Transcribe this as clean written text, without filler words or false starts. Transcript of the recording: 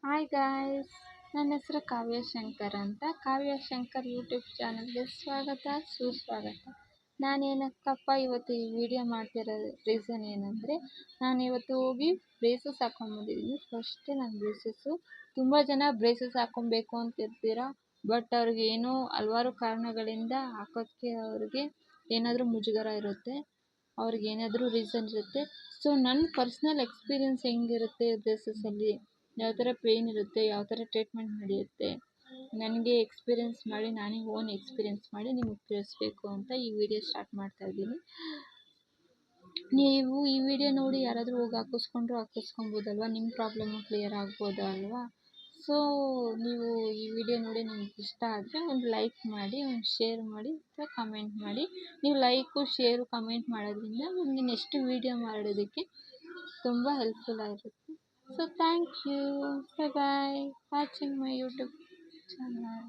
Hi guys, ನನ್ನ ಹೆಸರು ಕಾವ್ಯ ಶಂಕರ್ ಅಂತ. ಕಾವ್ಯ ಶಂಕರ್ ಯೂಟ್ಯೂಬ್ ಚಾನಲ್ಗೆ ಸ್ವಾಗತ, ಸುಸ್ವಾಗತ. ನಾನೇನಕ್ಕಪ್ಪ ಇವತ್ತು ಈ ವಿಡಿಯೋ ಮಾಡ್ತಿರೋ ರೀಸನ್ ಏನಂದರೆ, ನಾನು ಇವತ್ತು ಹೋಗಿ ಬ್ರೇಸಸ್ ಹಾಕೊಂಡ್ಬಂದಿದ್ದೀನಿ. ಫಸ್ಟೇ ನಾನು ಬ್ರೇಸಸ್ಸು ತುಂಬ ಜನ ಬ್ರೇಸಸ್ ಹಾಕೊಬೇಕು ಅಂತಿರ್ತೀರ, ಬಟ್ ಅವ್ರಿಗೆ ಏನೋ ಹಲವಾರು ಕಾರಣಗಳಿಂದ ಹಾಕೋಕ್ಕೆ ಅವ್ರಿಗೆ ಏನಾದರೂ ಮುಜುಗರ ಇರುತ್ತೆ, ಅವ್ರಿಗೆ ಏನಾದರೂ ರೀಸನ್ ಇರುತ್ತೆ. ಸೊ ನನ್ನ ಪರ್ಸ್ನಲ್ ಎಕ್ಸ್ಪೀರಿಯೆನ್ಸ್ ಹೆಂಗಿರುತ್ತೆ ಬ್ರೇಸಸ್ಸಲ್ಲಿ, ಯಾವ ಥರ ಪೇಯ್ನ್ ಇರುತ್ತೆ, ಯಾವ ಥರ ಟ್ರೀಟ್ಮೆಂಟ್ ನಡೆಯುತ್ತೆ, ನನಗೆ ಎಕ್ಸ್ಪೀರಿಯೆನ್ಸ್ ಮಾಡಿ, ನಾನೇ ಓನ್ ಎಕ್ಸ್ಪೀರಿಯೆನ್ಸ್ ಮಾಡಿ ನಿಮಗೆ ತಿಳಿಸ್ಬೇಕು ಅಂತ ಈ ವಿಡಿಯೋ ಸ್ಟಾರ್ಟ್ ಮಾಡ್ತಾ ಇದ್ದೀನಿ. ನೀವು ಈ ವಿಡಿಯೋ ನೋಡಿ ಯಾರಾದರೂ ಹೋಗಿ ಹಾಕಿಸ್ಕೊಬೋದಲ್ವ, ನಿಮ್ಮ ಪ್ರಾಬ್ಲಮ್ಮು ಕ್ಲಿಯರ್ ಆಗ್ಬೋದಲ್ವಾ. ಸೊ ನೀವು ಈ ವಿಡಿಯೋ ನೋಡಿ ನಿಮ್ಗೆ ಇಷ್ಟ ಆದರೆ ಒಂದು ಲೈಕ್ ಮಾಡಿ, ಒಂದು ಶೇರ್ ಮಾಡಿ, ಅಥವಾ ಕಮೆಂಟ್ ಮಾಡಿ. ನೀವು ಲೈಕು ಶೇರು ಕಮೆಂಟ್ ಮಾಡೋದ್ರಿಂದ ನಮಗೆ ನೆಕ್ಸ್ಟ್ ವಿಡಿಯೋ ಮಾಡೋದಕ್ಕೆ ತುಂಬ ಹೆಲ್ಪ್ಫುಲ್ ಆಗಿರುತ್ತೆ. So thank you. Bye bye. Watching my YouTube channel.